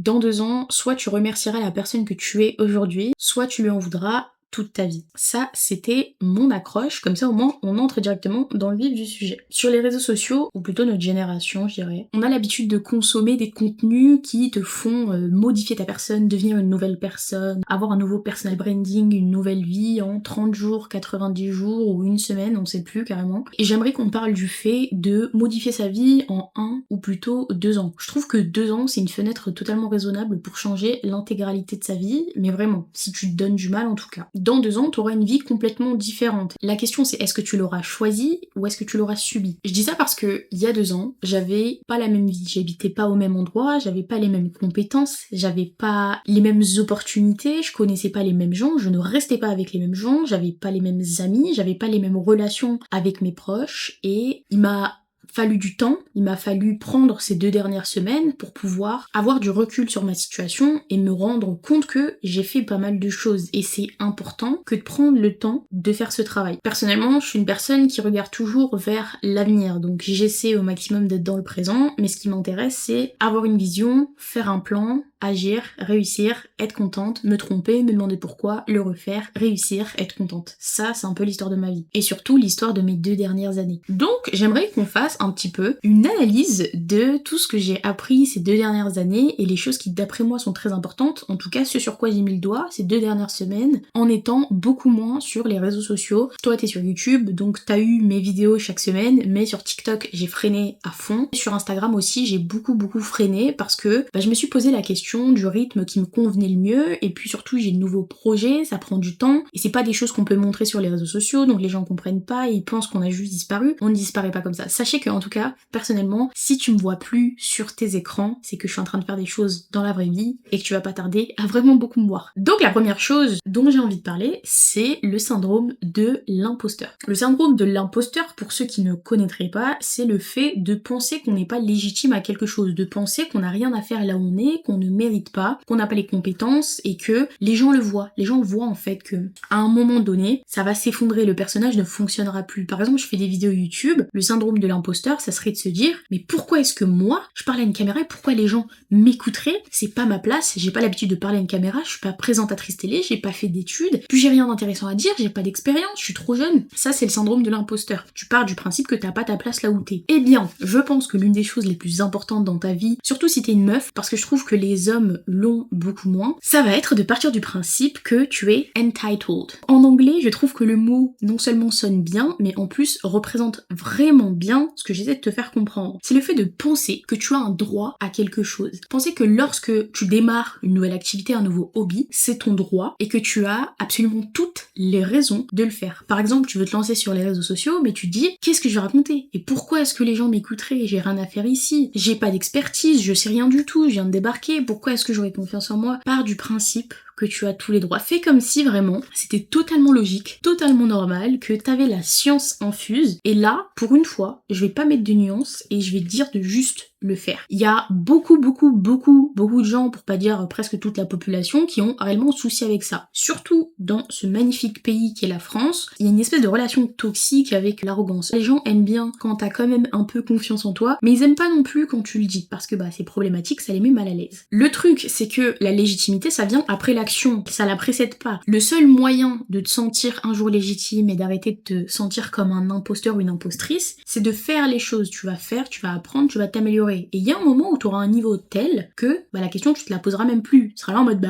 dans 2 ans, soit tu remercieras la personne que tu es aujourd'hui, soit tu lui en voudras toute ta vie. Ça, c'était mon accroche, comme ça au moins on entre directement dans le vif du sujet. Sur les réseaux sociaux, ou plutôt notre génération je dirais, on a l'habitude de consommer des contenus qui te font modifier ta personne, devenir une nouvelle personne, avoir un nouveau personal branding, une nouvelle vie en 30 jours, 90 jours ou une semaine, on sait plus carrément. Et j'aimerais qu'on parle du fait de modifier sa vie en 1 ou plutôt 2 ans. Je trouve que 2 ans c'est une fenêtre totalement raisonnable pour changer l'intégralité de sa vie, mais vraiment, si tu te donnes du mal en tout cas. Dans 2 ans, tu auras une vie complètement différente. La question c'est est-ce que tu l'auras choisie ou est-ce que tu l'auras subie? Je dis ça parce que il y a 2 ans, j'avais pas la même vie, j'habitais pas au même endroit, j'avais pas les mêmes compétences, j'avais pas les mêmes opportunités, je connaissais pas les mêmes gens, je ne restais pas avec les mêmes gens, j'avais pas les mêmes amis, j'avais pas les mêmes relations avec mes proches et il m'a fallu du temps, il m'a fallu prendre ces 2 dernières semaines pour pouvoir avoir du recul sur ma situation et me rendre compte que j'ai fait pas mal de choses et c'est important que de prendre le temps de faire ce travail. Personnellement, je suis une personne qui regarde toujours vers l'avenir, donc j'essaie au maximum d'être dans le présent, mais ce qui m'intéresse c'est avoir une vision, faire un plan, agir, réussir, être contente, me tromper, me demander pourquoi, le refaire, réussir, être contente. Ça, c'est un peu l'histoire de ma vie. Et surtout l'histoire de mes 2 dernières années. Donc, j'aimerais qu'on fasse un petit peu une analyse de tout ce que j'ai appris ces 2 dernières années et les choses qui, d'après moi, sont très importantes. En tout cas, ce sur quoi j'ai mis le doigt ces 2 dernières semaines, en étant beaucoup moins sur les réseaux sociaux. Toi, t'es sur YouTube, donc t'as eu mes vidéos chaque semaine, mais sur TikTok, j'ai freiné à fond. Sur Instagram aussi, j'ai beaucoup freiné parce que je me suis posé la question du rythme qui me convenait le mieux et puis surtout j'ai de nouveaux projets, ça prend du temps et c'est pas des choses qu'on peut montrer sur les réseaux sociaux donc les gens comprennent pas et ils pensent qu'on a juste disparu. On ne disparaît pas comme ça. Sachez que en tout cas, personnellement, si tu me vois plus sur tes écrans, c'est que je suis en train de faire des choses dans la vraie vie et que tu vas pas tarder à vraiment beaucoup me voir. Donc la première chose dont j'ai envie de parler, c'est le syndrome de l'imposteur. Le syndrome de l'imposteur, pour ceux qui ne connaîtraient pas, c'est le fait de penser qu'on n'est pas légitime à quelque chose, de penser qu'on n'a rien à faire là où on est, qu'on ne mérite pas, qu'on n'a pas les compétences et que les gens le voient. Les gens voient en fait que à un moment donné, ça va s'effondrer, le personnage ne fonctionnera plus. Par exemple, je fais des vidéos YouTube, le syndrome de l'imposteur, ça serait de se dire mais pourquoi est-ce que moi, je parle à une caméra et pourquoi les gens m'écouteraient? C'est pas ma place, j'ai pas l'habitude de parler à une caméra, je suis pas présentatrice télé, j'ai pas fait d'études, puis j'ai rien d'intéressant à dire, j'ai pas d'expérience, je suis trop jeune. Ça c'est le syndrome de l'imposteur. Tu pars du principe que t'as pas ta place là où t'es. Eh bien, je pense que l'une des choses les plus importantes dans ta vie, surtout si t'es une meuf, parce que je trouve que les hommes l'ont beaucoup moins, ça va être de partir du principe que tu es entitled. En anglais, je trouve que le mot non seulement sonne bien, mais en plus représente vraiment bien ce que j'essaie de te faire comprendre. C'est le fait de penser que tu as un droit à quelque chose. Penser que lorsque tu démarres une nouvelle activité, un nouveau hobby, c'est ton droit et que tu as absolument toutes les raisons de le faire. Par exemple, tu veux te lancer sur les réseaux sociaux, mais tu te dis qu'est-ce que je vais raconter? Et pourquoi est-ce que les gens m'écouteraient? J'ai rien à faire ici. J'ai pas d'expertise, je sais rien du tout, je viens de débarquer. Pourquoi est-ce que j'aurais confiance en moi? Pars du principe que tu as tous les droits. Fais comme si vraiment c'était totalement logique, totalement normal, que t'avais la science infuse. Et là, pour une fois, je vais pas mettre de nuances et je vais te dire de juste le faire. Il y a beaucoup de gens, pour pas dire presque toute la population, qui ont réellement souci avec ça. Surtout dans ce magnifique pays qui est la France, il y a une espèce de relation toxique avec l'arrogance. Les gens aiment bien quand t'as quand même un peu confiance en toi, mais ils aiment pas non plus quand tu le dis, parce que c'est problématique, ça les met mal à l'aise. Le truc, c'est que la légitimité, ça vient après l'action, ça la précède pas. Le seul moyen de te sentir un jour légitime et d'arrêter de te sentir comme un imposteur ou une impostrice, c'est de faire les choses. Tu vas faire, tu vas apprendre, tu vas t'améliorer. Et il y a un moment où tu auras un niveau tel que la question tu te la poseras même plus. Tu seras là en mode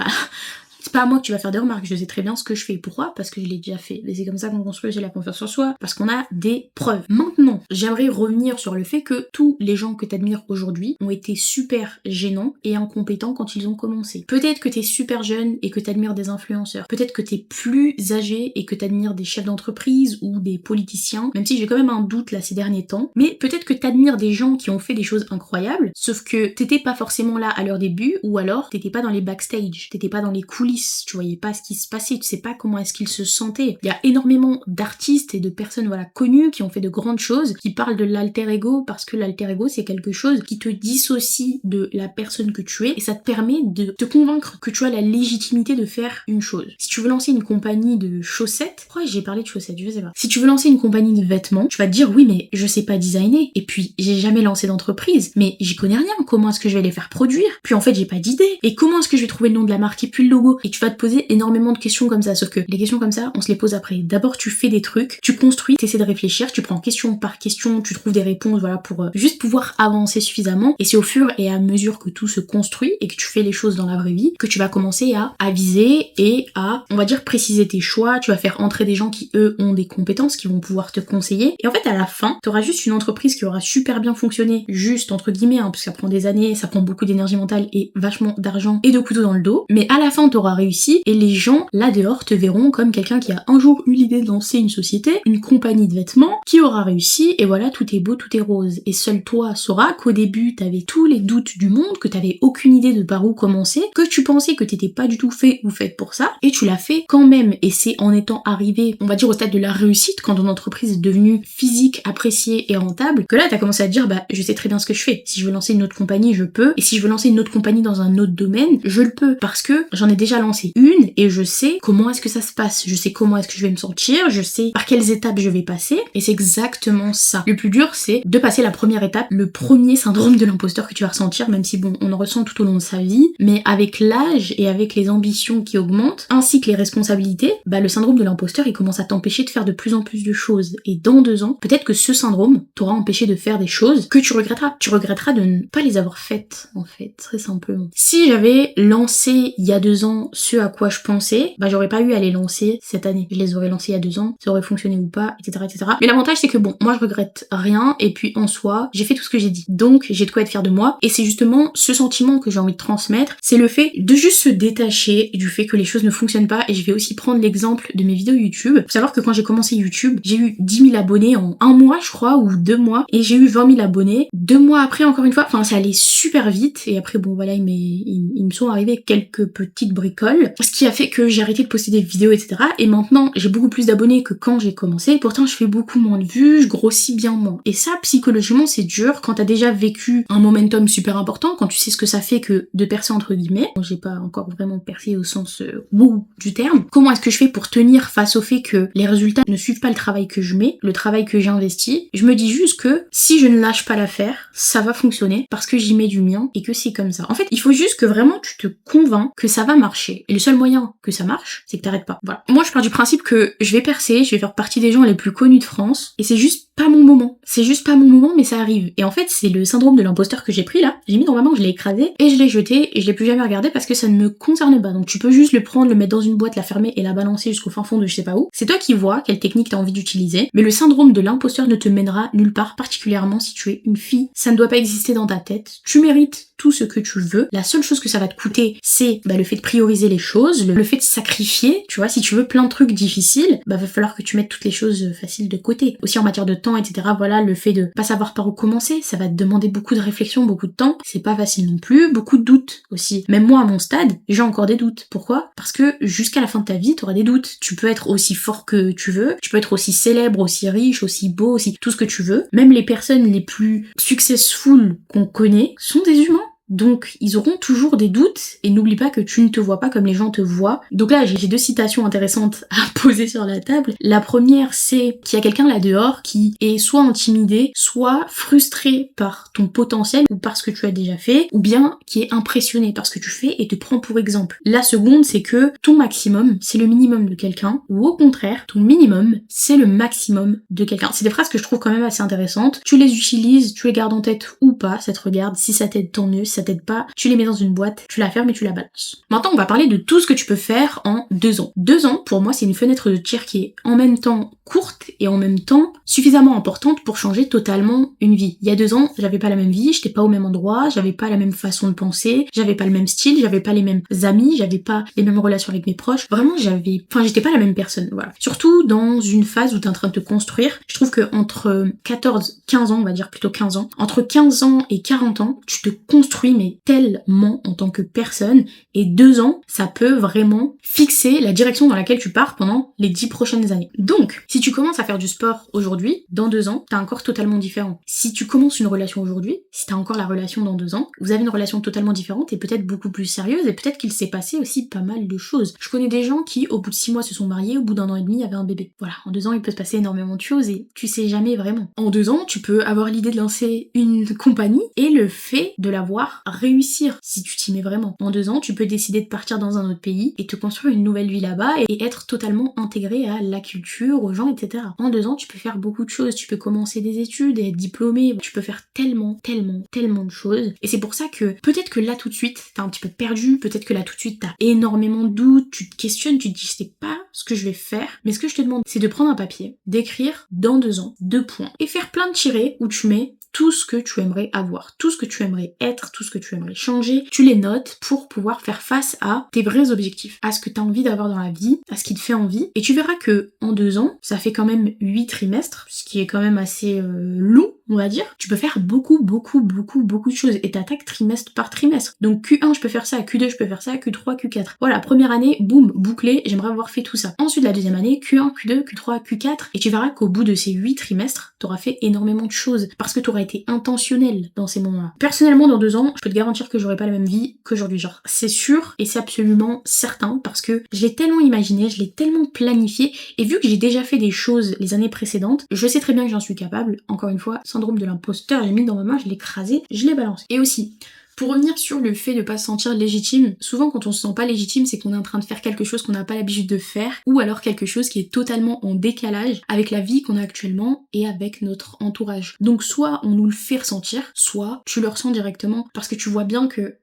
c'est pas à moi que tu vas faire des remarques, je sais très bien ce que je fais. Pourquoi? Parce que je l'ai déjà fait. Et c'est comme ça qu'on construit la confiance en soi, parce qu'on a des preuves. Maintenant, j'aimerais revenir sur le fait que tous les gens que t'admires aujourd'hui ont été super gênants et incompétents quand ils ont commencé. Peut-être que t'es super jeune et que t'admires des influenceurs. Peut-être que t'es plus âgé et que t'admires des chefs d'entreprise ou des politiciens, même si j'ai quand même un doute là ces derniers temps. Mais peut-être que t'admires des gens qui ont fait des choses incroyables, sauf que t'étais pas forcément là à leur début, ou alors t'étais pas dans les backstage, t'étais pas dans les coulisses coulisses, tu voyais pas ce qui se passait, tu sais pas comment est-ce qu'il se sentait. Il y a énormément d'artistes et de personnes voilà connues qui ont fait de grandes choses, qui parlent de l'alter ego parce que l'alter ego c'est quelque chose qui te dissocie de la personne que tu es et ça te permet de te convaincre que tu as la légitimité de faire une chose. Si tu veux lancer une compagnie de chaussettes, pourquoi j'ai parlé de chaussettes, je sais pas. Si tu veux lancer une compagnie de vêtements, tu vas te dire oui mais je sais pas designer et puis j'ai jamais lancé d'entreprise, mais j'y connais rien, comment est-ce que je vais les faire produire? Puis en fait j'ai pas d'idée, et comment est-ce que je vais trouver le nom de la marque et puis le logo? Et tu vas te poser énormément de questions comme ça, sauf que les questions comme ça, on se les pose après. D'abord tu fais des trucs, tu construis, tu essaies de réfléchir, tu prends question par question, tu trouves des réponses, voilà, pour juste pouvoir avancer suffisamment, et c'est au fur et à mesure que tout se construit et que tu fais les choses dans la vraie vie que tu vas commencer à aviser et à, on va dire, préciser tes choix. Tu vas faire entrer des gens qui eux ont des compétences, qui vont pouvoir te conseiller, et en fait à la fin t'auras juste une entreprise qui aura super bien fonctionné, juste entre guillemets, parce que ça prend des années, ça prend beaucoup d'énergie mentale et vachement d'argent et de couteaux dans le dos, mais à la fin t'auras réussi et les gens là dehors te verront comme quelqu'un qui a un jour eu l'idée de lancer une société, une compagnie de vêtements, qui aura réussi, et voilà, tout est beau, tout est rose. Et seul toi sauras qu'au début t'avais tous les doutes du monde, que t'avais aucune idée de par où commencer, que tu pensais que t'étais pas du tout fait ou faite pour ça, et tu l'as fait quand même. Et c'est en étant arrivé, on va dire, au stade de la réussite, quand ton entreprise est devenue physique, appréciée et rentable, que là t'as commencé à te dire bah je sais très bien ce que je fais. Si je veux lancer une autre compagnie, je peux, et si je veux lancer une autre compagnie dans un autre domaine, je le peux, parce que j'en ai déjà lancé une et je sais comment est-ce que ça se passe, je sais comment est-ce que je vais me sentir, je sais par quelles étapes je vais passer, et c'est exactement ça. Le plus dur, c'est de passer la première étape, le premier syndrome de l'imposteur que tu vas ressentir, même si bon, on en ressent tout au long de sa vie, mais avec l'âge et avec les ambitions qui augmentent, ainsi que les responsabilités, bah le syndrome de l'imposteur, il commence à t'empêcher de faire de plus en plus de choses, et dans 2 ans, peut-être que ce syndrome t'aura empêché de faire des choses que tu regretteras. Tu regretteras de ne pas les avoir faites, en fait, très simplement. Si j'avais lancé il y a 2 ans ce à quoi je pensais, bah j'aurais pas eu à les lancer cette année. Je les aurais lancés il y a 2 ans, ça aurait fonctionné ou pas, etc., etc. Mais l'avantage c'est que bon, moi je regrette rien, et puis en soi, j'ai fait tout ce que j'ai dit. Donc j'ai de quoi être fière de moi, et c'est justement ce sentiment que j'ai envie de transmettre, c'est le fait de juste se détacher du fait que les choses ne fonctionnent pas. Et je vais aussi prendre l'exemple de mes vidéos YouTube. Faut savoir que quand j'ai commencé YouTube, j'ai eu 10 000 abonnés en 1 mois je crois, ou 2 mois, et j'ai eu 20 000 abonnés 2 mois après, encore une fois, enfin ça allait super vite, et après bon voilà, ils me sont arrivés quelques petites bricoles, ce qui a fait que j'ai arrêté de poster des vidéos, etc. Et maintenant j'ai beaucoup plus d'abonnés que quand j'ai commencé, pourtant je fais beaucoup moins de vues, je grossis bien moins. Et ça, psychologiquement, c'est dur quand t'as déjà vécu un momentum super important, quand tu sais ce que ça fait que de percer entre guillemets. Bon, j'ai pas encore vraiment percé au sens wouh du terme. Comment est-ce que je fais pour tenir face au fait que les résultats ne suivent pas le travail que je mets, le travail que j'ai investi? Je me dis juste que si je ne lâche pas l'affaire, ça va fonctionner parce que j'y mets du mien et que c'est comme ça. En fait, il faut juste que vraiment tu te convaincs que ça va marcher. Et le seul moyen que ça marche, c'est que t'arrêtes pas. Voilà. Moi, je pars du principe que je vais percer, je vais faire partie des gens les plus connus de France, et c'est juste pas mon moment. C'est juste pas mon moment, mais ça arrive. Et en fait, c'est le syndrome de l'imposteur que j'ai pris là. J'ai mis dans ma main, je l'ai écrasé, et je l'ai jeté, et je l'ai plus jamais regardé parce que ça ne me concerne pas. Donc tu peux juste le prendre, le mettre dans une boîte, la fermer et la balancer jusqu'au fin fond de je sais pas où. C'est toi qui vois quelle technique t'as envie d'utiliser. Mais le syndrome de l'imposteur ne te mènera nulle part, particulièrement si tu es une fille. Ça ne doit pas exister dans ta tête. Tu mérites tout ce que tu veux. La seule chose que ça va te coûter, c'est le fait de prioriser les choses, le fait de sacrifier. Tu vois, si tu veux plein de trucs difficiles, va falloir que tu mettes toutes les choses faciles de côté. Aussi en matière de temps, etc. Voilà, le fait de pas savoir par où commencer, ça va te demander beaucoup de réflexion, beaucoup de temps. C'est pas facile non plus. Beaucoup de doutes aussi. Même moi, à mon stade, j'ai encore des doutes. Pourquoi? Parce que jusqu'à la fin de ta vie, t'auras des doutes. Tu peux être aussi fort que tu veux, tu peux être aussi célèbre, aussi riche, aussi beau, aussi tout ce que tu veux. Même les personnes les plus successful qu'on connaît sont des humains. Donc ils auront toujours des doutes, et n'oublie pas que tu ne te vois pas comme les gens te voient. Donc là j'ai 2 citations intéressantes à poser sur la table. La première, c'est qu'il y a quelqu'un là dehors qui est soit intimidé, soit frustré par ton potentiel ou par ce que tu as déjà fait, ou bien qui est impressionné par ce que tu fais et te prend pour exemple. La seconde, c'est que ton maximum c'est le minimum de quelqu'un, ou au contraire ton minimum c'est le maximum de quelqu'un. C'est des phrases que je trouve quand même assez intéressantes. Tu les utilises, tu les gardes en tête ou pas, ça te regarde. Si ça t'aide, tant mieux. Si ça t'aide pas, tu les mets dans une boîte, tu la fermes et tu la balances. Maintenant, on va parler de tout ce que tu peux faire en 2 ans. 2 ans, pour moi, c'est une fenêtre de tir qui est en même temps courte et en même temps suffisamment importante pour changer totalement une vie. Il y a 2 ans, j'avais pas la même vie, j'étais pas au même endroit, j'avais pas la même façon de penser, j'avais pas le même style, j'avais pas les mêmes amis, j'avais pas les mêmes relations avec mes proches. Vraiment, j'étais pas la même personne, voilà. Surtout dans une phase où t'es en train de te construire. Je trouve que entre 15 ans, on va dire plutôt 15 ans, entre 15 ans et 40 ans, tu te construis construit mais tellement en tant que personne, et 2 ans, ça peut vraiment fixer la direction dans laquelle tu pars pendant les 10 prochaines années. Donc, si tu commences à faire du sport aujourd'hui, dans 2 ans, t'as un corps totalement différent. Si tu commences une relation aujourd'hui, si t'as encore la relation dans 2 ans, vous avez une relation totalement différente et peut-être beaucoup plus sérieuse, et peut-être qu'il s'est passé aussi pas mal de choses. Je connais des gens qui, au bout de 6 mois, se sont mariés, au bout d'1 an et demi, avaient un bébé. Voilà, en 2 ans, il peut se passer énormément de choses et tu sais jamais vraiment. En 2 ans, tu peux avoir l'idée de lancer une compagnie et le fait de la voir réussir, si tu t'y mets vraiment. En 2 ans, tu peux décider de partir dans un autre pays et te construire une nouvelle vie là-bas et être totalement intégré à la culture, aux gens, etc. En 2 ans, tu peux faire beaucoup de choses. Tu peux commencer des études et être diplômé. Tu peux faire tellement de choses. Et c'est pour ça que peut-être que là tout de suite, t'es un petit peu perdu. Peut-être que là tout de suite, t'as énormément de doutes. Tu te questionnes, tu te dis c'est pas ce que je vais faire. Mais ce que je te demande, c'est de prendre un papier, d'écrire dans 2 ans, 2 points, et faire plein de tirets où tu mets tout ce que tu aimerais avoir, tout ce que tu aimerais être, tout ce que tu aimerais changer, tu les notes pour pouvoir faire face à tes vrais objectifs, à ce que tu as envie d'avoir dans la vie, à ce qui te fait envie. Et tu verras que en 2 ans, ça fait quand même 8 trimestres, ce qui est quand même assez long, on va dire. Tu peux faire beaucoup de choses et t'attaques trimestre par trimestre. Donc Q1, je peux faire ça, Q2, je peux faire ça, Q3, Q4. Voilà, première année, boum, bouclé, j'aimerais avoir fait tout ça. Ensuite, la deuxième année, Q1, Q2, Q3, Q4, et tu verras qu'au bout de ces 8 trimestres, t'auras fait énormément de choses parce que t'auras été intentionnel dans ces moments-là. Personnellement, dans 2 ans, je peux te garantir que j'aurai pas la même vie qu'aujourd'hui. Genre, c'est sûr et c'est absolument certain parce que je l'ai tellement imaginé, je l'ai tellement planifié, et vu que j'ai déjà fait des choses les années précédentes, je sais très bien que j'en suis capable. Encore une fois, syndrome de l'imposteur, j'ai mis dans ma main, je l'ai écrasé, je l'ai balancé. Et aussi, pour revenir sur le fait de pas se sentir légitime, souvent quand on se sent pas légitime, c'est qu'on est en train de faire quelque chose qu'on n'a pas l'habitude de faire, ou alors quelque chose qui est totalement en décalage avec la vie qu'on a actuellement et avec notre entourage. Donc soit on nous le fait ressentir, soit tu le ressens directement parce que tu vois bien que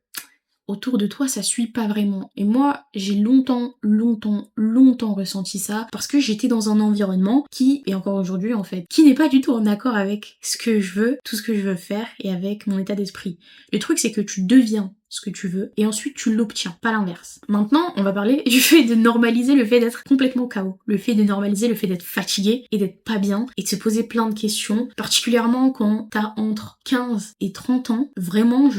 autour de toi ça suit pas vraiment. Et moi j'ai longtemps ressenti ça parce que j'étais dans un environnement qui, et encore aujourd'hui en fait, qui n'est pas du tout en accord avec ce que je veux, tout ce que je veux faire et avec mon état d'esprit. Le truc c'est que tu deviens ce que tu veux et ensuite tu l'obtiens, pas l'inverse. Maintenant on va parler du fait de normaliser le fait d'être complètement KO, le fait de normaliser le fait d'être fatigué et d'être pas bien et de se poser plein de questions, particulièrement quand t'as entre 15 et 30 ans. Vraiment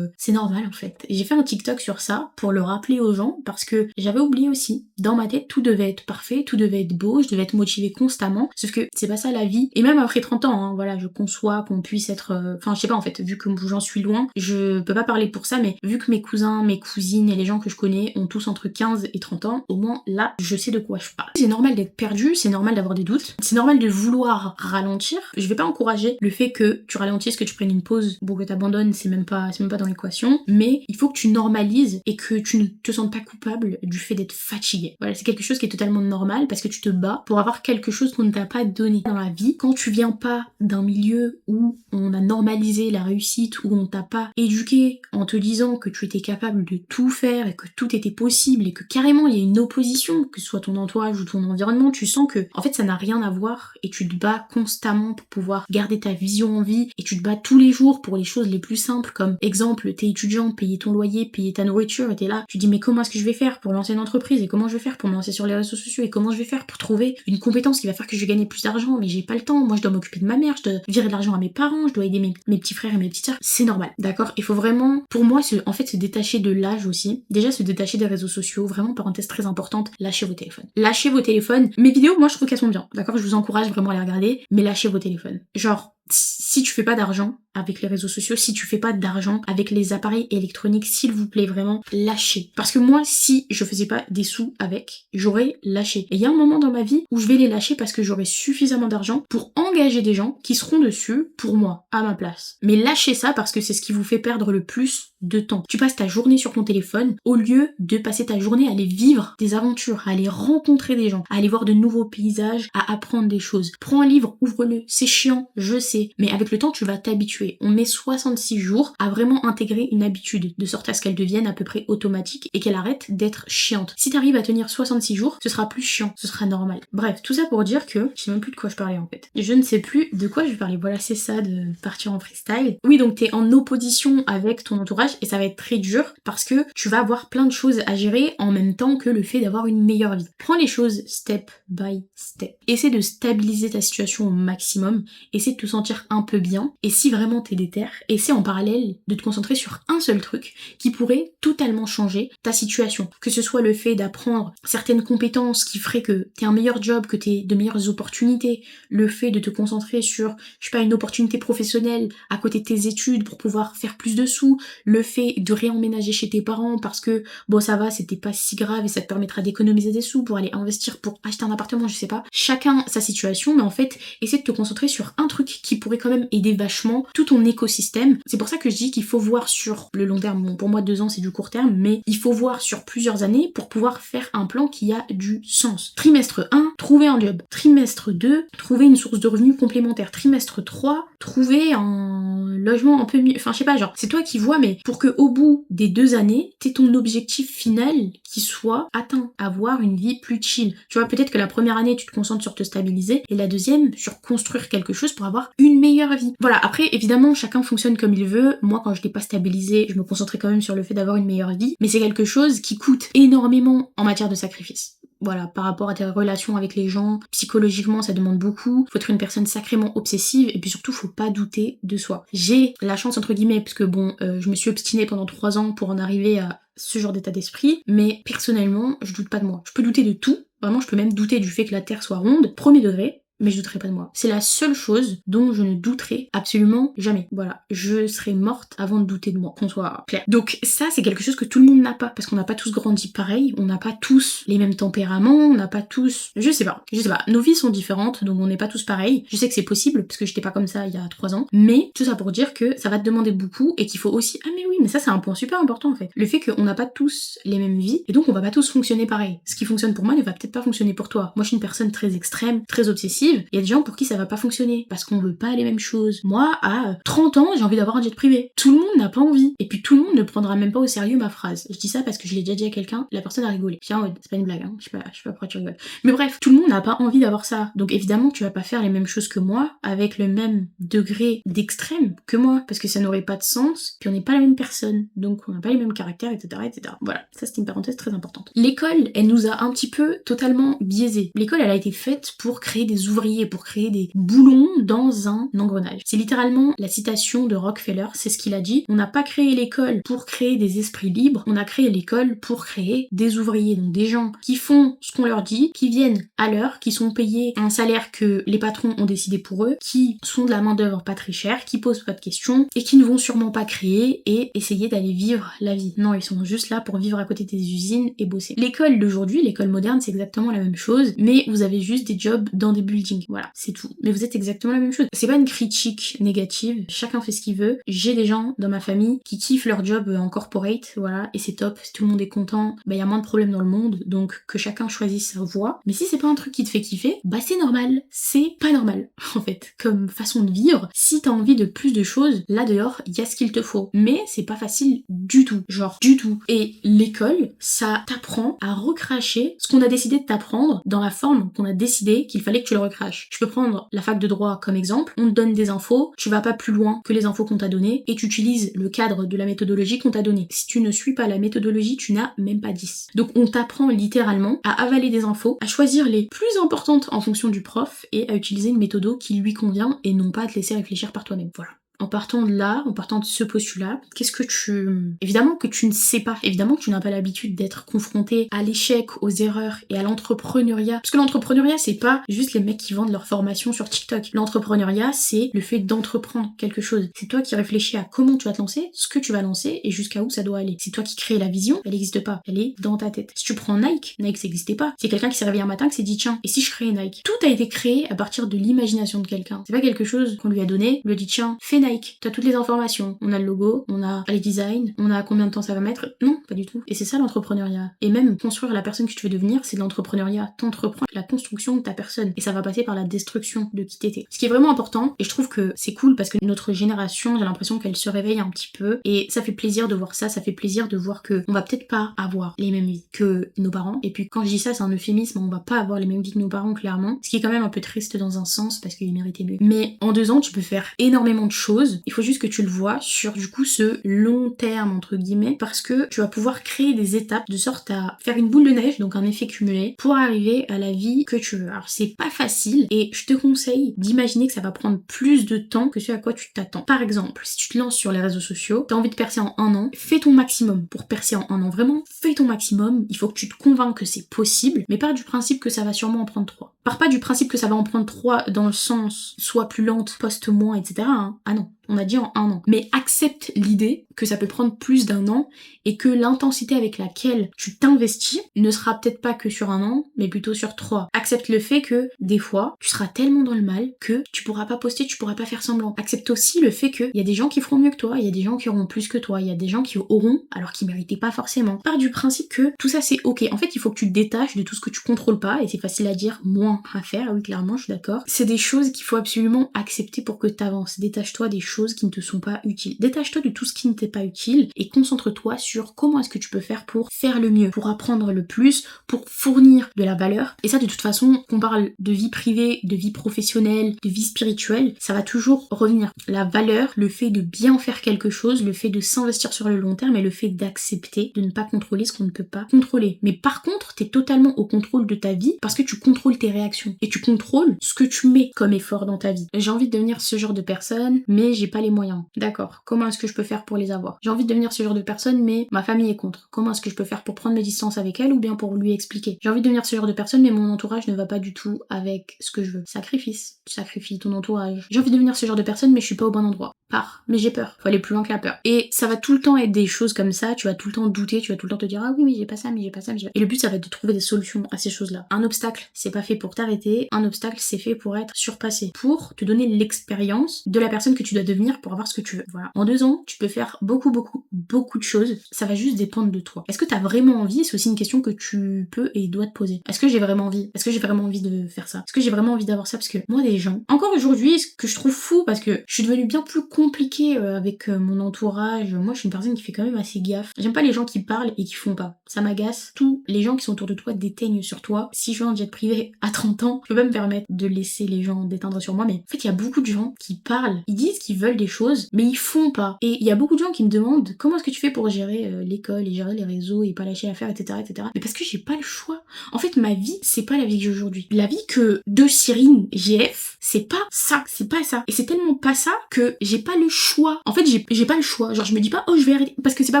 c'est normal en fait. Et j'ai fait un TikTok sur ça pour le rappeler aux gens parce que j'avais oublié aussi. Dans ma tête tout devait être parfait, tout devait être beau, je devais être motivée constamment, sauf que c'est pas ça la vie. Et même après 30 ans, hein, voilà, je conçois qu'on puisse être... Enfin je sais pas en fait, vu que j'en suis loin, je peux pas parler pour ça, mais vu que mes cousins, mes cousines et les gens que je connais ont tous entre 15 et 30 ans, au moins là, je sais de quoi je parle. C'est normal d'être perdu, c'est normal d'avoir des doutes, c'est normal de vouloir ralentir. Je vais pas encourager le fait que tu ralentisses, que tu prennes une pause ou que t'abandonnes, c'est même pas dans l'équation, mais il faut que tu normalises et que tu ne te sentes pas coupable du fait d'être fatigué. Voilà, c'est quelque chose qui est totalement normal parce que tu te bats pour avoir quelque chose qu'on ne t'a pas donné dans la vie. Quand tu viens pas d'un milieu où on a normalisé la réussite, où on t'a pas éduqué en te disant que tu étais capable de tout faire et que tout était possible et que carrément il y a une opposition, que ce soit ton entourage ou ton environnement, tu sens que en fait ça n'a rien à voir et tu te bats constamment pour pouvoir garder ta vision en vie et tu te bats tous les jours pour les choses les plus simples comme exemple t'es étudiant, payer ton loyer, payer ta nourriture et t'es là, tu dis mais comment est-ce que je vais faire pour lancer une entreprise et comment je vais faire pour me lancer sur les réseaux sociaux et comment je vais faire pour trouver une compétence qui va faire que je vais gagner plus d'argent, mais j'ai pas le temps, moi je dois m'occuper de ma mère, je dois virer de l'argent à mes parents, je dois aider mes petits frères et mes petites sœurs, c'est normal, d'accord? Il faut vraiment, pour moi, se détacher de l'âge aussi. Déjà, se détacher des réseaux sociaux. Vraiment, parenthèse très importante, lâchez vos téléphones. Lâchez vos téléphones. Mes vidéos, moi, je trouve qu'elles sont bien. D'accord? Je vous encourage vraiment à les regarder. Mais lâchez vos téléphones. Genre, si tu fais pas d'argent avec les réseaux sociaux, si tu fais pas d'argent avec les appareils électroniques, s'il vous plaît, vraiment, lâchez. Parce que moi, si je faisais pas des sous avec, j'aurais lâché. Et il y a un moment dans ma vie où je vais les lâcher parce que j'aurai suffisamment d'argent pour engager des gens qui seront dessus pour moi, à ma place. Mais lâchez ça parce que c'est ce qui vous fait perdre le plus de temps. Tu passes ta journée sur ton téléphone au lieu de passer ta journée à aller vivre des aventures, à aller rencontrer des gens, à aller voir de nouveaux paysages, à apprendre des choses. Prends un livre, ouvre-le, c'est chiant, je sais, mais avec le temps tu vas t'habituer. On met 66 jours à vraiment intégrer une habitude, de sorte à ce qu'elle devienne à peu près automatique et qu'elle arrête d'être chiante. Si t'arrives à tenir 66 jours, ce sera plus chiant, ce sera normal. Bref, tout ça pour dire que je sais même plus de quoi je parlais en fait. Je ne sais plus de quoi je parlais. Voilà, c'est ça de partir en freestyle. Oui, donc t'es en opposition avec ton entourage et ça va être très dur parce que tu vas avoir plein de choses à gérer en même temps que le fait d'avoir une meilleure vie. Prends les choses step by step. Essaie de stabiliser ta situation au maximum. Essaie de te sentir sentir un peu bien. Et si vraiment t'es déter, essaie en parallèle de te concentrer sur un seul truc qui pourrait totalement changer ta situation. Que ce soit le fait d'apprendre certaines compétences qui feraient que t'aies un meilleur job, que t'aies de meilleures opportunités, le fait de te concentrer sur, je sais pas, une opportunité professionnelle à côté de tes études pour pouvoir faire plus de sous, le fait de réemménager chez tes parents parce que bon ça va, c'était pas si grave et ça te permettra d'économiser des sous pour aller investir pour acheter un appartement, je sais pas. Chacun sa situation, mais en fait, essaie de te concentrer sur un truc qui pourrait quand même aider vachement tout ton écosystème. C'est pour ça que je dis qu'il faut voir sur le long terme. Bon, pour moi 2 ans c'est du court terme, mais il faut voir sur plusieurs années pour pouvoir faire un plan qui a du sens. Trimestre 1, trouver un job. Trimestre 2, trouver une source de revenus complémentaire. Trimestre 3, trouver un logement un peu mieux. Enfin, je sais pas, genre, c'est toi qui vois, mais pour que au bout des 2 années, t'aies ton objectif final qui soit atteint. Avoir une vie plus chill. Tu vois, peut-être que la première année, tu te concentres sur te stabiliser, et la deuxième, sur construire quelque chose pour avoir une meilleure vie. Voilà, après, évidemment, chacun fonctionne comme il veut. Moi, quand je l'ai pas stabilisé, je me concentrais quand même sur le fait d'avoir une meilleure vie, mais c'est quelque chose qui coûte énormément en matière de sacrifice. Voilà, par rapport à tes relations avec les gens, psychologiquement ça demande beaucoup, faut être une personne sacrément obsessive et puis surtout faut pas douter de soi. J'ai la chance entre guillemets parce que bon, je me suis obstinée pendant 3 ans pour en arriver à ce genre d'état d'esprit, mais personnellement je doute pas de moi. Je peux douter de tout, vraiment je peux même douter du fait que la Terre soit ronde, premier degré, mais je douterai pas de moi. C'est la seule chose dont je ne douterai absolument jamais. Voilà, je serai morte avant de douter de moi, qu'on soit clair. Donc ça, c'est quelque chose que tout le monde n'a pas, parce qu'on n'a pas tous grandi pareil, on n'a pas tous les mêmes tempéraments, on n'a pas tous... Je sais pas. Nos vies sont différentes, donc on n'est pas tous pareils. Je sais que c'est possible, parce que j'étais pas comme ça il y a 3 ans, mais tout ça pour dire que ça va te demander beaucoup, et qu'il faut aussi... Ah mais oui, mais ça c'est un point super important en fait. Le fait qu'on n'a pas tous les mêmes vies, et donc on va pas tous fonctionner pareil. Ce qui fonctionne pour moi ne va peut-être pas fonctionner pour toi. Moi je suis une personne très extrême, très obsessive. Il y a des gens pour qui ça va pas fonctionner parce qu'on veut pas les mêmes choses. Moi, à 30 ans, j'ai envie d'avoir un jet privé. Tout le monde n'a pas envie. Et puis tout le monde ne prendra même pas au sérieux ma phrase. Je dis ça parce que je l'ai déjà dit à quelqu'un, la personne a rigolé. Tiens, c'est pas une blague, hein. Je sais pas pourquoi tu rigoles. Mais bref, tout le monde n'a pas envie d'avoir ça. Donc évidemment, tu vas pas faire les mêmes choses que moi avec le même degré d'extrême que moi parce que ça n'aurait pas de sens. Puis on n'est pas la même personne. Donc on n'a pas les mêmes caractères, etc., etc. Voilà. Ça, c'est une parenthèse très importante. L'école, elle nous a un petit peu totalement biaisés. L'école, elle a été faite pour créer des ouvriers, pour créer des boulons dans un engrenage. C'est littéralement la citation de Rockefeller, c'est ce qu'il a dit. On n'a pas créé l'école pour créer des esprits libres, on a créé l'école pour créer des ouvriers, donc des gens qui font ce qu'on leur dit, qui viennent à l'heure, qui sont payés un salaire que les patrons ont décidé pour eux, qui sont de la main d'œuvre pas très chère, qui posent pas de questions et qui ne vont sûrement pas créer et essayer d'aller vivre la vie. Non, ils sont juste là pour vivre à côté des usines et bosser. L'école d'aujourd'hui, l'école moderne, c'est exactement la même chose, mais vous avez juste des jobs dans des buildings. Voilà, c'est tout. Mais vous êtes exactement la même chose. C'est pas une critique négative, chacun fait ce qu'il veut. J'ai des gens dans ma famille qui kiffent leur job en corporate, voilà, et c'est top. Si tout le monde est content, bah y a moins de problèmes dans le monde, donc que chacun choisisse sa voie. Mais si c'est pas un truc qui te fait kiffer, bah c'est normal. C'est pas normal, en fait, comme façon de vivre. Si t'as envie de plus de choses, là dehors, y a ce qu'il te faut. Mais c'est pas facile du tout, genre du tout. Et l'école, ça t'apprend à recracher ce qu'on a décidé de t'apprendre dans la forme qu'on a décidé qu'il fallait que tu le recraches. Je peux prendre la fac de droit comme exemple, on te donne des infos, tu vas pas plus loin que les infos qu'on t'a données et tu utilises le cadre de la méthodologie qu'on t'a donnée. Si tu ne suis pas la méthodologie, tu n'as même pas 10. Donc on t'apprend littéralement à avaler des infos, à choisir les plus importantes en fonction du prof et à utiliser une méthode qui lui convient et non pas à te laisser réfléchir par toi-même. Voilà. En partant de là, en partant de ce postulat, qu'est-ce que tu... Évidemment que tu ne sais pas, évidemment que tu n'as pas l'habitude d'être confronté à l'échec, aux erreurs et à l'entrepreneuriat. Parce que l'entrepreneuriat, c'est pas juste les mecs qui vendent leur formation sur TikTok. L'entrepreneuriat, c'est le fait d'entreprendre quelque chose. C'est toi qui réfléchis à comment tu vas te lancer, ce que tu vas lancer et jusqu'à où ça doit aller. C'est toi qui crée la vision, elle n'existe pas, elle est dans ta tête. Si tu prends Nike, Nike ça n'existait pas. C'est quelqu'un qui s'est réveillé un matin qui s'est dit tiens, et si je créais Nike? Tout a été créé à partir de l'imagination de quelqu'un. C'est pas quelque chose qu'on lui a donné, on lui a dit tiens, fais Nike. T'as toutes les informations, on a le logo, on a les designs, on a combien de temps ça va mettre. Non, pas du tout. Et c'est ça l'entrepreneuriat. Et même construire la personne que tu veux devenir, c'est de l'entrepreneuriat. T'entreprends la construction de ta personne. Et ça va passer par la destruction de qui t'étais. Ce qui est vraiment important, et je trouve que c'est cool parce que notre génération, j'ai l'impression qu'elle se réveille un petit peu. Et ça fait plaisir de voir ça, ça fait plaisir de voir que on va peut-être pas avoir les mêmes vies que nos parents. Et puis quand je dis ça, c'est un euphémisme, on va pas avoir les mêmes vies que nos parents, clairement. Ce qui est quand même un peu triste dans un sens parce qu'ils méritaient mieux. Mais en 2 ans, tu peux faire énormément de choses chose, il faut juste que tu le vois sur du coup ce long terme entre guillemets, parce que tu vas pouvoir créer des étapes de sorte à faire une boule de neige, donc un effet cumulé, pour arriver à la vie que tu veux. Alors c'est pas facile et je te conseille d'imaginer que ça va prendre plus de temps que ce à quoi tu t'attends. Par exemple, si tu te lances sur les réseaux sociaux, t'as envie de percer en 1 an, fais ton maximum pour percer en 1 an. Vraiment, fais ton maximum, il faut que tu te convainques que c'est possible, mais pars du principe que ça va sûrement en prendre 3. Pars pas du principe que ça va en prendre 3 dans le sens soit plus lente, poste moins, etc. hein. Ah non, on a dit en 1 an. Mais accepte l'idée que ça peut prendre plus d'1 an et que l'intensité avec laquelle tu t'investis ne sera peut-être pas que sur 1 an, mais plutôt sur 3. Accepte le fait que, des fois, tu seras tellement dans le mal que tu pourras pas poster, tu pourras pas faire semblant. Accepte aussi le fait qu'il y a des gens qui feront mieux que toi, il y a des gens qui auront plus que toi, il y a des gens qui auront alors qu'ils méritaient pas forcément. Pars du principe que tout ça c'est ok. En fait, il faut que tu te détaches de tout ce que tu contrôles pas, et c'est facile à dire, moins à faire, oui clairement, je suis d'accord. C'est des choses qu'il faut absolument accepter pour que t'avances. Détache-toi des choses qui ne te sont pas utiles. Détache-toi de tout ce qui ne t'est pas utile et concentre-toi sur comment est-ce que tu peux faire pour faire le mieux, pour apprendre le plus, pour fournir de la valeur. Et ça, de toute façon, qu'on parle de vie privée, de vie professionnelle, de vie spirituelle, ça va toujours revenir. La valeur, le fait de bien faire quelque chose, le fait de s'investir sur le long terme et le fait d'accepter de ne pas contrôler ce qu'on ne peut pas contrôler. Mais par contre, t'es totalement au contrôle de ta vie parce que tu contrôles tes réactions et tu contrôles ce que tu mets comme effort dans ta vie. J'ai envie de devenir ce genre de personne, mais j'ai pas les moyens. D'accord. Comment est-ce que je peux faire pour les avoir? J'ai envie de devenir ce genre de personne, mais ma famille est contre. Comment est-ce que je peux faire pour prendre mes distances avec elle ou bien pour lui expliquer? J'ai envie de devenir ce genre de personne, mais mon entourage ne va pas du tout avec ce que je veux. Sacrifice. Tu sacrifies ton entourage. J'ai envie de devenir ce genre de personne, mais je suis pas au bon endroit. Pars. Mais j'ai peur. Faut aller plus loin que la peur. Et ça va tout le temps être des choses comme ça, tu vas tout le temps douter, tu vas tout le temps te dire ah oui mais j'ai pas ça, mais j'ai pas ça, mais j'ai pas... Et le but ça va être de trouver des solutions à ces choses-là. Un obstacle, c'est pas fait pour t'arrêter, un obstacle c'est fait pour être surpassé, pour te donner l'expérience de la personne que tu dois devenir pour avoir ce que tu veux. Voilà. En 2 ans, tu peux faire beaucoup de choses, ça va juste dépendre de toi. Est-ce que t'as vraiment envie? C'est aussi une question que tu peux et dois te poser. Est-ce que j'ai vraiment envie? Est-ce que j'ai vraiment envie de faire ça? Est-ce que j'ai vraiment envie d'avoir ça? Parce que moi des gens, encore aujourd'hui, ce que je trouve fou, parce que je suis devenue bien plus compliquée avec mon entourage, moi je suis une personne qui fait quand même assez gaffe. J'aime pas les gens qui parlent et qui font pas. Ça m'agace. Tous les gens qui sont autour de toi déteignent sur toi. Si je veux un jet privé à 30 ans, je peux pas me permettre de laisser les gens déteindre sur moi, mais en fait il y a beaucoup de gens qui parlent, ils disent qu'ils veulent des choses, mais ils font pas. Et il y a beaucoup de gens qui me demandent comment est-ce que tu fais pour gérer l'école et gérer les réseaux et pas lâcher l'affaire, etc. Mais parce que j'ai pas le choix. En fait ma vie, c'est pas la vie que j'ai aujourd'hui. La vie que de Cyrine GF, c'est pas ça, c'est pas ça. Et c'est tellement pas ça que j'ai pas le choix. En fait j'ai pas le choix. Genre je me dis pas oh je vais arrêter parce que c'est pas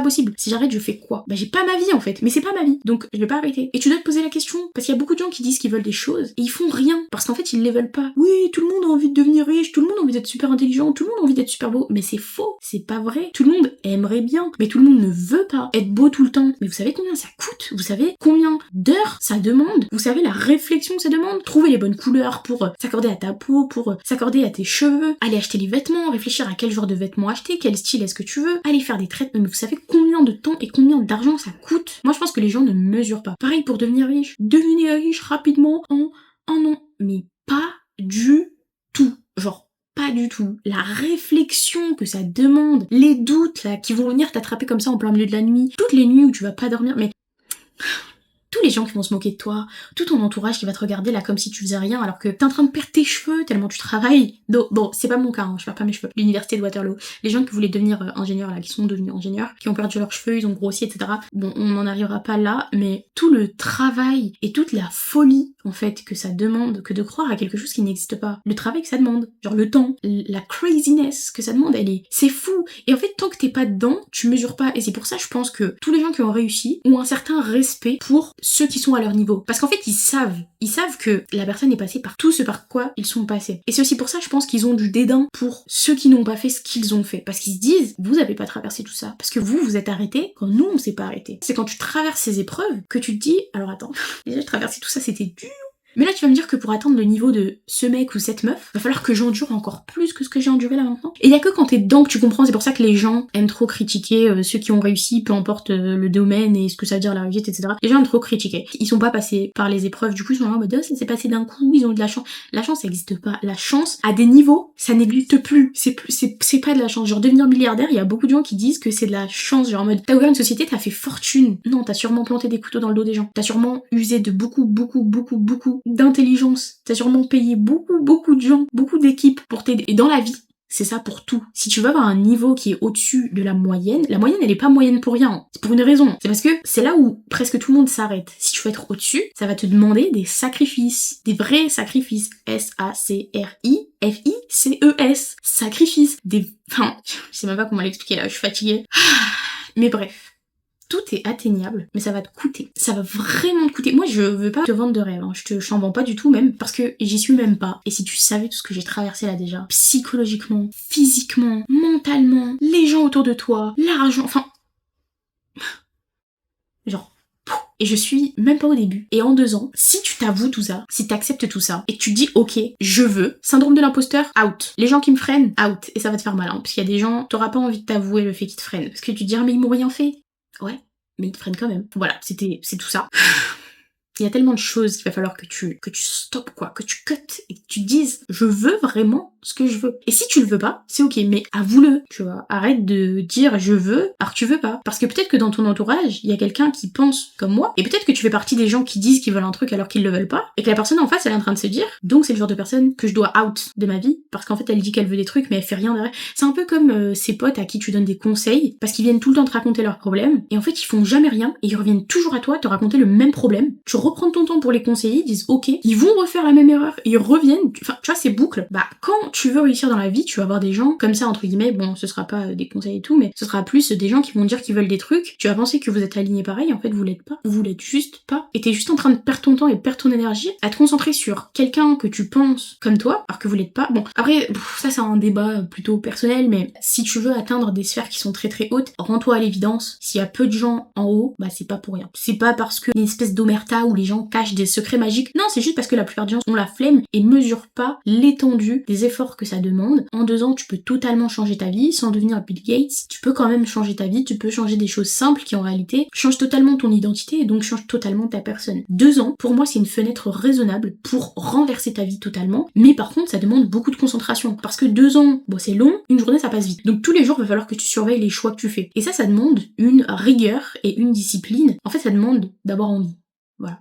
possible. Si j'arrête je fais quoi? Bah j'ai pas ma vie en fait. Mais c'est pas ma vie. Donc je vais pas arrêter. Et tu dois te poser la question. Parce qu'il y a beaucoup de gens qui disent qu'ils veulent des choses et ils font rien. Parce qu'en fait ils les veulent pas. Oui tout le monde a envie de devenir riche, tout le monde a envie d'être super intelligent, tout le monde a envie d'être super beau. Mais c'est faux. C'est pas vrai. Tout le monde aimerait bien. Mais tout le monde ne veut pas être beau tout le temps. Mais vous savez combien ça coûte? Vous savez combien d'heures ça demande? Vous savez la réflexion que ça demande? Trouver les bonnes couleurs pour s'accorder à ta peau, pour s'accorder à tes cheveux, aller acheter les vêtements, réfléchir à quel genre de vêtements acheter, quel style est-ce que tu veux, aller faire des traitements. Mais vous savez combien de temps et combien d'argent ça coûte? Moi je pense que les gens ne mesurent pas. Pareil pour devenir riche. Devenir riche rapidement en un an. Mais pas du tout. Genre pas du tout. La réflexion que ça demande, les doutes là qui vont venir t'attraper comme ça en plein milieu de la nuit, toutes les nuits où tu vas pas dormir, mais tous les gens qui vont se moquer de toi, tout ton entourage qui va te regarder là comme si tu faisais rien alors que t'es en train de perdre tes cheveux tellement tu travailles. Donc, bon, c'est pas mon cas, hein, je perds pas mes cheveux. L'université de Waterloo, les gens qui voulaient devenir ingénieurs là, qui sont devenus ingénieurs, qui ont perdu leurs cheveux, ils ont grossi, etc. Bon, on n'en arrivera pas là, mais tout le travail et toute la folie en fait que ça demande, que de croire à quelque chose qui n'existe pas. Le travail que ça demande, genre le temps, la craziness que ça demande, c'est fou. Et en fait, tant que t'es pas dedans, tu mesures pas. Et c'est pour ça, je pense que tous les gens qui ont réussi ont un certain respect pour ceux qui sont à leur niveau. Parce qu'en fait, ils savent que la personne est passée par tout ce par quoi ils sont passés. Et c'est aussi pour ça, je pense qu'ils ont du dédain pour ceux qui n'ont pas fait ce qu'ils ont fait. Parce qu'ils se disent, vous avez pas traversé tout ça. Parce que vous êtes arrêtés quand nous, on s'est pas arrêtés. C'est quand tu traverses ces épreuves que tu te dis, alors attends, déjà traverser tout ça, c'était dur. Mais là, tu vas me dire que pour atteindre le niveau de ce mec ou cette meuf, va falloir que j'endure encore plus que ce que j'ai enduré là maintenant. Et il y a que quand t'es dedans que tu comprends, c'est pour ça que les gens aiment trop critiquer ceux qui ont réussi, peu importe le domaine et ce que ça veut dire la réussite, etc. Les gens aiment trop critiquer. Ils sont pas passés par les épreuves, du coup ils sont là en mode oh, ça s'est passé d'un coup, ils ont eu de la chance. La chance, ça existe pas. La chance, à des niveaux, ça n'existe plus. C'est pas de la chance. Genre devenir milliardaire, il y a beaucoup de gens qui disent que c'est de la chance. Genre en mode t'as ouvert une société, t'as fait fortune. Non, t'as sûrement planté des couteaux dans le dos des gens. T'as sûrement usé de beaucoup d'intelligence. T'as sûrement payé beaucoup de gens, beaucoup d'équipes pour t'aider. Et dans la vie, C'est ça pour tout. Si tu veux avoir un niveau qui est au-dessus de la moyenne elle est pas moyenne pour rien. C'est pour une raison. C'est parce que c'est là où presque tout le monde s'arrête. Si tu veux être au-dessus, ça va te demander des sacrifices. Des vrais sacrifices. S-A-C-R-I-F-I-C-E-S. Sacrifices. Enfin, je sais même pas comment l'expliquer là, je suis fatiguée. Mais bref. Tout est atteignable, mais ça va te coûter. Ça va vraiment te coûter. Moi, je veux pas te vendre de rêve, hein. Je t'en vends pas du tout même, parce que j'y suis même pas. Et si tu savais tout ce que j'ai traversé là déjà, psychologiquement, physiquement, mentalement, les gens autour de toi, l'argent, enfin... Genre... Et je suis même pas au début. Et en 2 ans, si tu t'avoues tout ça, si t'acceptes tout ça, et que tu dis ok, je veux, syndrome de l'imposteur, out. Les gens qui me freinent, out. Et ça va te faire mal, hein, parce qu'il y a des gens, t'auras pas envie de t'avouer le fait qu'ils te freinent. Parce que tu te dis, ah, mais ils m'ont rien fait. Ouais, mais ils te freinent quand même. Voilà, c'est tout ça. Il y a tellement de choses qu'il va falloir que tu stoppes quoi, que tu cut et que tu dises je veux vraiment ce que je veux. Et si tu le veux pas, c'est ok, mais avoue-le, tu vois. Arrête de dire je veux alors que tu veux pas. Parce que peut-être que dans ton entourage, il y a quelqu'un qui pense comme moi, et peut-être que tu fais partie des gens qui disent qu'ils veulent un truc alors qu'ils le veulent pas, et que la personne en face elle est en train de se dire donc c'est le genre de personne que je dois out de ma vie, parce qu'en fait elle dit qu'elle veut des trucs mais elle fait rien derrière. C'est un peu comme ces potes à qui tu donnes des conseils, parce qu'ils viennent tout le temps te raconter leurs problèmes, et en fait ils font jamais rien, et ils reviennent toujours à toi te raconter le même problème. Tu reprends ton temps pour les conseiller, ils disent ok, ils vont refaire la même erreur, et ils reviennent, enfin tu vois ces boucles. Bah quand tu veux réussir dans la vie, tu vas avoir des gens comme ça entre guillemets, bon ce sera pas des conseils et tout, mais ce sera plus des gens qui vont dire qu'ils veulent des trucs, tu vas penser que vous êtes alignés pareil, en fait vous l'êtes pas, vous l'êtes juste pas, et t'es juste en train de perdre ton temps et de perdre ton énergie à te concentrer sur quelqu'un que tu penses comme toi, alors que vous l'êtes pas. Bon après, ça c'est un débat plutôt personnel, mais si tu veux atteindre des sphères qui sont très très hautes, rends-toi à l'évidence, s'il y a peu de gens en haut, bah c'est pas pour rien. C'est pas parce que une espèce d'omerta où les gens cachent des secrets magiques, non c'est juste parce que la plupart des gens ont la flemme et mesurent pas l'étendue des efforts que ça demande. En 2 ans tu peux totalement changer ta vie sans devenir Bill Gates, tu peux quand même changer ta vie, tu peux changer des choses simples qui en réalité changent totalement ton identité et donc changent totalement ta personne. 2 ans, pour moi c'est une fenêtre raisonnable pour renverser ta vie totalement, mais par contre ça demande beaucoup de concentration, parce que 2 ans, bon c'est long, une journée ça passe vite, donc tous les jours il va falloir que tu surveilles les choix que tu fais, et ça demande une rigueur et une discipline. En fait ça demande d'avoir envie, voilà.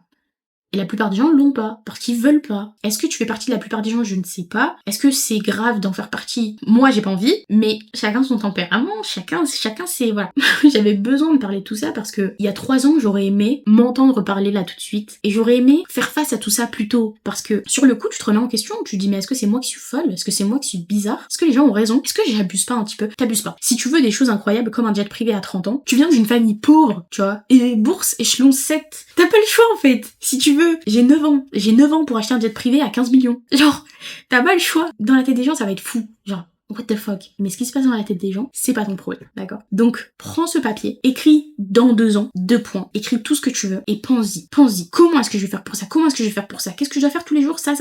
Et la plupart des gens l'ont pas, parce qu'ils veulent pas. Est-ce que tu fais partie de la plupart des gens? Je ne sais pas. Est-ce que c'est grave d'en faire partie? Moi j'ai pas envie, mais chacun son tempérament, chacun c'est, voilà. J'avais besoin de parler de tout ça parce que il y a 3 ans j'aurais aimé m'entendre parler là tout de suite, et j'aurais aimé faire face à tout ça plus tôt, parce que sur le coup tu te remets en question, tu te dis mais est-ce que c'est moi qui suis folle? Est-ce que c'est moi qui suis bizarre? Est-ce que les gens ont raison? Est-ce que j'abuse pas un petit peu? T'abuses pas. Si tu veux des choses incroyables comme un jet privé à 30 ans, tu viens d'une famille pauvre, tu vois, et bourse échelon 7, t'as pas le choix en fait. Si tu veux, j'ai 9 ans pour acheter un jet privé à 15 millions. Genre, t'as pas le choix. Dans la tête des gens, ça va être fou. Genre, what the fuck. Mais ce qui se passe dans la tête des gens, c'est pas ton problème, d'accord? Donc, prends ce papier, écris dans 2 ans, 2 points. Écris tout ce que tu veux et pense-y. Pense-y. Comment est-ce que je vais faire pour ça? Comment est-ce que je vais faire pour ça? Qu'est-ce que je dois faire tous les jours? Ça.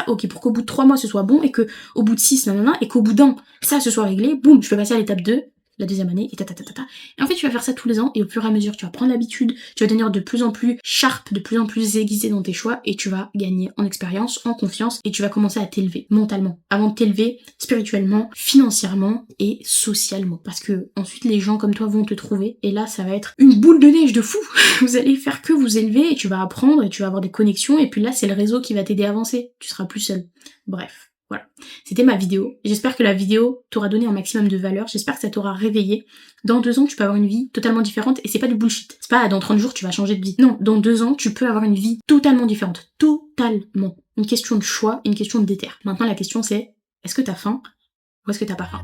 Ok, pour qu'au bout de 3 mois, ce soit bon, et que au bout de 6, nanana, et qu'au bout d'un, ça se soit réglé. Boum, je peux passer à l'étape 2. La 2e année, et Et en fait, tu vas faire ça tous les ans, et au fur et à mesure, tu vas prendre l'habitude, tu vas devenir de plus en plus sharp, de plus en plus aiguisé dans tes choix, et tu vas gagner en expérience, en confiance, et tu vas commencer à t'élever mentalement, avant de t'élever spirituellement, financièrement et socialement. Parce que ensuite, les gens comme toi vont te trouver, et là, ça va être une boule de neige de fou. Vous allez faire que vous élever, et tu vas apprendre, et tu vas avoir des connexions, et puis là, c'est le réseau qui va t'aider à avancer. Tu seras plus seul. Bref. Voilà, c'était ma vidéo. J'espère que la vidéo t'aura donné un maximum de valeur, j'espère que ça t'aura réveillé. Dans 2 ans, tu peux avoir une vie totalement différente, et c'est pas du bullshit. C'est pas dans 30 jours tu vas changer de vie. Non, dans 2 ans, tu peux avoir une vie totalement différente. Totalement. Une question de choix, une question de déter. Maintenant la question c'est, est-ce que t'as faim ou est-ce que t'as pas faim?